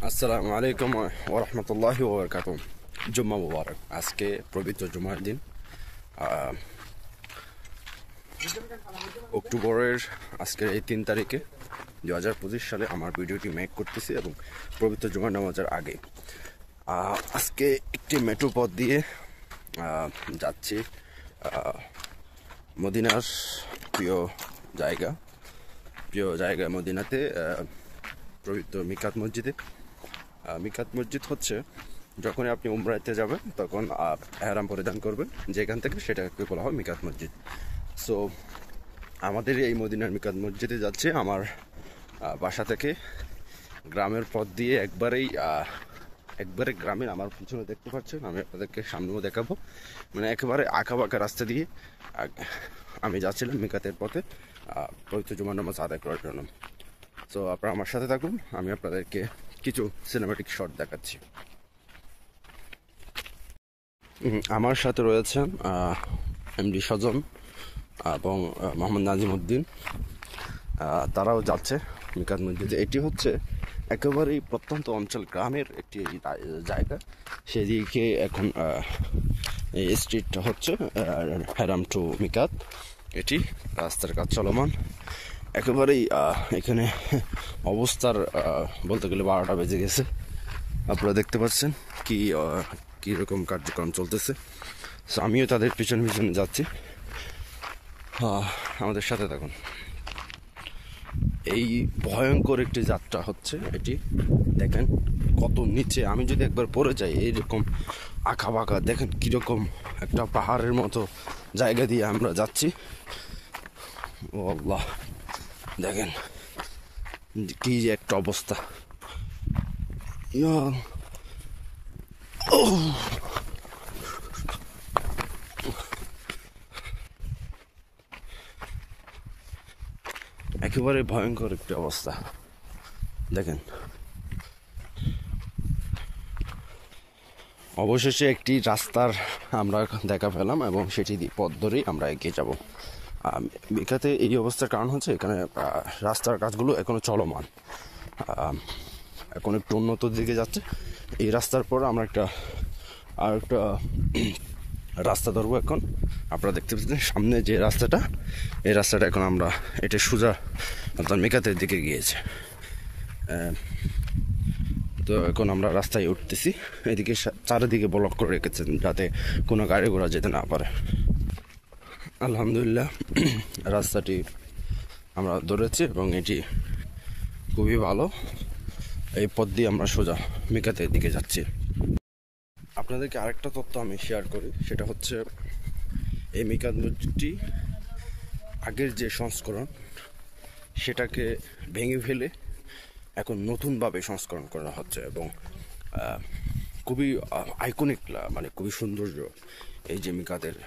আসসালামু আলাইকুম ওয়া রাহমাতুল্লাহি ওয়া বারাকাতুহু। জুম্মা মুবারক। আজকে পবিত্র জুমার দিন, অক্টোবরের আজকের এই 3 তারিখে 2025 সালে আমার ভিডিওটি মেক করতেছি এবং পবিত্র জুমার নামাজের আগে আজকে একটি মেট্রো পথ দিয়ে যাচ্ছি মদিনার প্রিয় জায়গা মদিনাতে, পবিত্র মিকাত মসজিদে। মিকাত মসজিদ হচ্ছে যখনই আপনি উমরাতে যাবেন তখন এহরাম পরিধান করবেন যেখান থেকে, সেটাকে বলা হয় মিকাত মসজিদ। সো আমাদের এই মদিনার মিকাত মসজিদে যাচ্ছে আমার বাসা থেকে গ্রামের পথ দিয়ে একবারে গ্রামের, আমার পিছনে দেখতে পাচ্ছেন, আমি আপনাদেরকে সামনেও দেখাবো, মানে একেবারে আঁকাবাঁকা রাস্তা দিয়ে আমি যাচ্ছিলাম মিকাতের পথে পবিত্র জুমার নামাজ আদায় করার জন্য। সো আপনারা আমার সাথে থাকুন, আমি আপনাদেরকে কিছু সিনেম্যাটিক শট দেখাচ্ছি। আমার সাথে রয়েছেন এমডি সজন এবং মোহাম্মদ নাজিমউদ্দিন, তারাও যাচ্ছে মিকাত মসজিদে। এটি হচ্ছে একেবারেই প্রত্যন্ত অঞ্চল, গ্রামের একটি জায়গা। সেদিকে এখন এই স্ট্রিটটা হচ্ছে হেরাম টু মিকাত, এটি রাস্তার কাজ চলমান। একেবারেই এখানে অবস্থার বলতে গেলে 12টা বেজে গেছে। আপনারা দেখতে পাচ্ছেন কীরকম কার্যক্রম চলতেছে। সো আমিও তাদের পিছনে যাচ্ছি, আমাদের সাথে থাকুন। এই ভয়ঙ্কর একটি যাত্রা হচ্ছে এটি, দেখেন কত নিচে। আমি যদি একবার পড়ে যাই, এইরকম আঁকা বাঁকা, দেখেন কীরকম একটা পাহাড়ের মতো জায়গা দিয়ে আমরা যাচ্ছি। ও আল্লাহ, দেখেন কি যে একটা অবস্থা। একেবারে ভয়ঙ্কর একটি অবস্থা, দেখেন। অবশেষে একটি রাস্তার আমরা দেখা পেলাম এবং সেটি পথ ধরেই আমরা এগিয়ে যাব। মিকাতে এই অবস্থার কারণ হচ্ছে এখানে রাস্তার কাজগুলো এখনো চলমান, এখন একটু উন্নত দিকে যাচ্ছে। এই রাস্তার পর আমরা আরেকটা রাস্তা ধরবো এখন। আপনারা দেখতে পাচ্ছেন সামনে যে রাস্তাটা, এই রাস্তাটা এখন আমরা এটা সোজা আপনার মিকাতের দিকে গিয়েছে। তো এখন আমরা রাস্তায় উঠতেছি। এদিকে চারিদিকে ব্লক করে রেখেছেন যাতে কোনো গাড়ি ঘোড়া যেতে না পারে। আলহামদুলিল্লাহ, রাস্তাটি আমরা ধরেছি এবং এটি খুবই ভালো। এই পথ দিয়ে আমরা সোজা মিকাতের দিকে যাচ্ছি। আপনাদেরকে আরেকটা তথ্য আমি শেয়ার করি, সেটা হচ্ছে এই মিকাত মসজিদটি আগের যে সংস্করণ, সেটাকে ভেঙে ফেলে এখন নতুনভাবে সংস্করণ করা হচ্ছে এবং খুবই আইকনিক, মানে খুবই সৌন্দর্য এই যে মিকাতের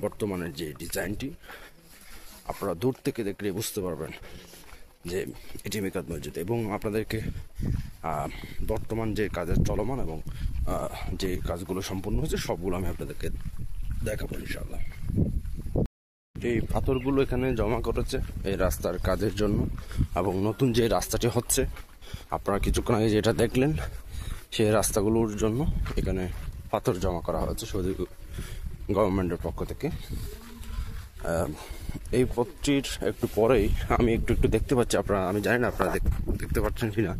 বর্তমানের যে ডিজাইনটি। আপনারা দূর থেকে দেখলে বুঝতে পারবেন যে এটি মিকাত মসজিদ, এবং আপনাদেরকে বর্তমান যে কাজের চলমান এবং যে কাজগুলো সম্পূর্ণ হয়েছে সবগুলো আমি আপনাদেরকে দেখাবো ইনশাআল্লাহ। এই পাথরগুলো এখানে জমা করেছে এই রাস্তার কাজের জন্য, এবং নতুন যে রাস্তাটি হচ্ছে, আপনারা কিছুক্ষণ আগে যেটা দেখলেন, সেই রাস্তাগুলোর জন্য এখানে পাথর জমা করা হয়েছে সৌদি গভর্নমেন্টের পক্ষ থেকে। এই পথটির একটু পরেই আমি একটু দেখতে পাচ্ছি, আমি জানি না আপনারা দেখতে পাচ্ছেন কিনা,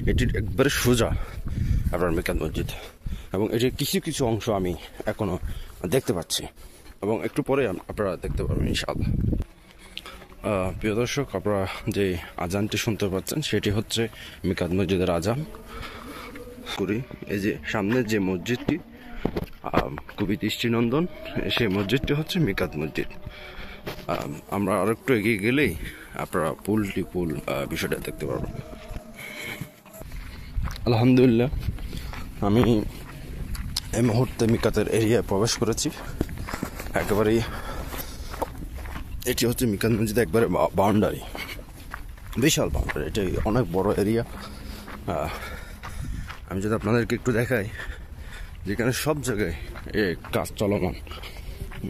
এটির একবারে সোজা আপনার মিকাত মসজিদ, এবং এটির কিছু কিছু অংশ আমি এখনো দেখতে পাচ্ছি এবং একটু পরে আপনারা দেখতে পারবেন ইনশাআল্লাহ। প্রিয় দর্শক, আপনারা যে আজানটি শুনতে পাচ্ছেন সেটি হচ্ছে মিকাত মসজিদের আজান করি। এই যে সামনের যে মসজিদটি খুবই দৃষ্টিনন্দন, সেই মসজিদটি হচ্ছে মিকাত মসজিদ। আমরা আরেকটু এগিয়ে গেলেই আপনারা পুল বিষয়টা দেখতে পারবেন। আলহামদুলিল্লাহ, আমি এই মুহূর্তে মিকাতের এরিয়ায় প্রবেশ করেছি। একেবারেই এটি হচ্ছে মিকাত মসজিদ, একবারে বাউন্ডারি, বিশাল বাউন্ডারি, এটি অনেক বড় এরিয়া। আমি যদি আপনাদেরকে একটু দেখাই, যেখানে সব জায়গায় কাজ চলমান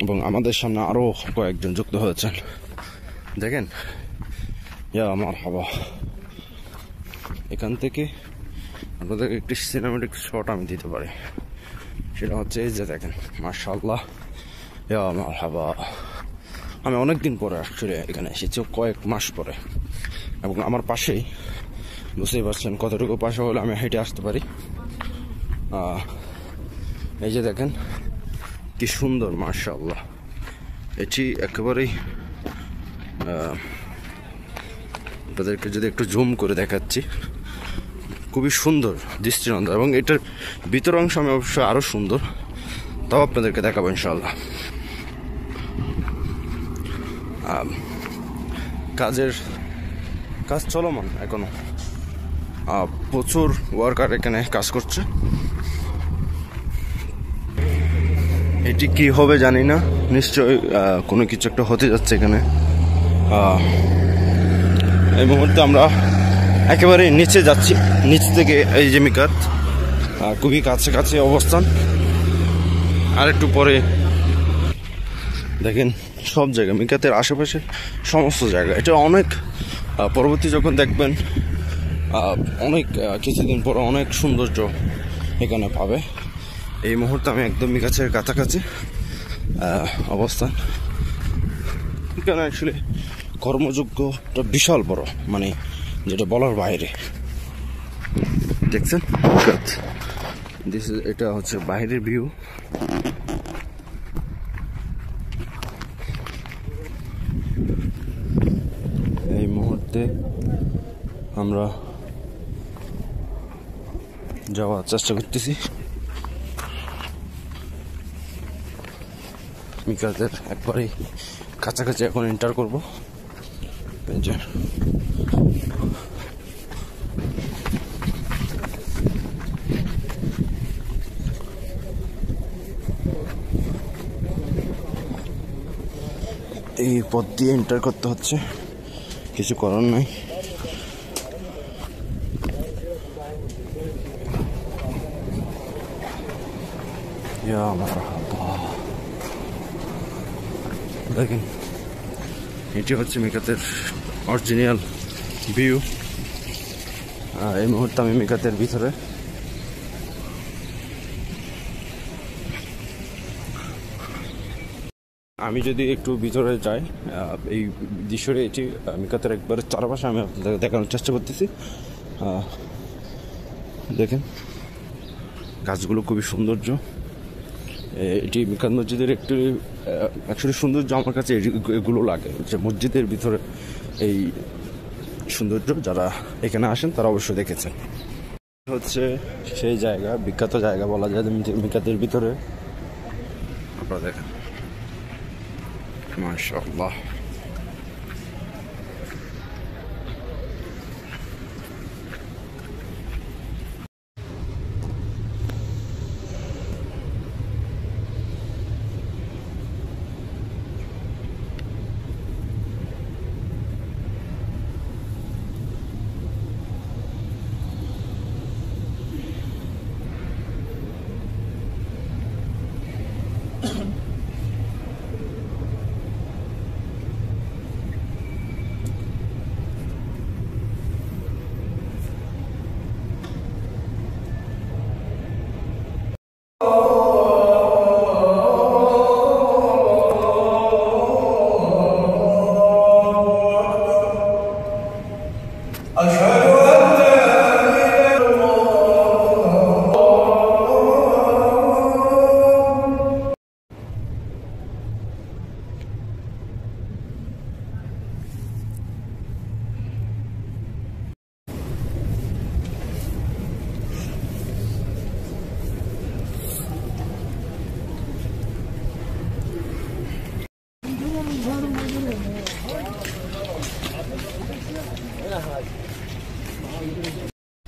এবং আমাদের সামনে আরও কয়েকজন যুক্ত হয়েছেন। দেখেন, ইয়া আমার হাওয়া, এখান থেকে আপনাদের একটি সিনেমেটিক শট আমি দিতে পারি, সেটা হচ্ছে এই যে দেখেন, মাশাআল্লাহ, ইয়া মারহাবা। আমি অনেকদিন পরে অ্যাকচুয়ালি এখানে এসেছি, কয়েক মাস পরে, এবং আমার পাশেই, বুঝতেই পারছেন কতটুকু পাশে হলে আমি হেঁটে আসতে পারি। এই যে দেখেন কি সুন্দর, মাশাআল্লাহ। এটি একেবারেই তাদেরকে যদি একটু জুম করে দেখাচ্ছি, খুবই সুন্দর দৃষ্টিনন্দন, এবং এটার ভিতর অংশ আমি অবশ্যই আরও সুন্দর, তাও আপনাদেরকে দেখাবো ইনশাআল্লাহ। কাজ চলমান এখনো, প্রচুর ওয়ার্কার এখানে কাজ করছে। এটি কি হবে জানি না, নিশ্চয়ই কোনো কিছু একটা হতে যাচ্ছে এখানে। এই মুহূর্তে আমরা একেবারে নিচে যাচ্ছি, নিচ থেকে এই যে মিকাত, খুবই কাছে কাছে অবস্থান। আর একটু পরে দেখেন সব জায়গা, মিকাতের আশেপাশে সমস্ত জায়গা, এটা অনেক পরবর্তী যখন দেখবেন অনেক কিছুদিন পর অনেক সৌন্দর্য এখানে পাবে। এই মুহূর্তে আমি একদম মিকাতের কাছাকাছি অবস্থান। এখানে অ্যাকচুয়ালি কর্মযোগ্যটা বিশাল বড়, মানে যেটা বলার বাইরে। দেখছেন, এটা হচ্ছে বাইরের ভিউ। এই মুহূর্তে আমরা যাওয়ার চেষ্টা করতেছি মিকাতের একবারেই কাছাকাছি, এখন এন্টার করবো। এই পথ দিয়ে এন্টার করতে হচ্ছে, কিছু করার নাই। দেখেন এটি হচ্ছে মিকাতের অরিজিনাল ভিউ। এই মুহূর্তে আমি মিকাতের ভিতরে। আমি যদি একটু ভিতরে যাই, এই দৃশ্যটি, এটি মিকাতের একবারে চারপাশে আমি আপনাদের দেখানোর চেষ্টা করতেছি। দেখেন গাছগুলো খুবই সৌন্দর্য। এটি মিকাত মসজিদের একটু অ্যাকচুয়ালি সৌন্দর্য আমার কাছে এগুলো লাগে, যে মসজিদের ভিতরে এই সৌন্দর্য, যারা এখানে আসেন তারা অবশ্যই দেখেছেন। হচ্ছে সেই জায়গা, বিখ্যাত জায়গা বলা যায় মিকাতের ভিতরে। আপনারা দেখেন, মাশাআল্লাহ।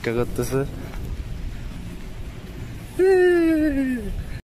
কে করতেছে?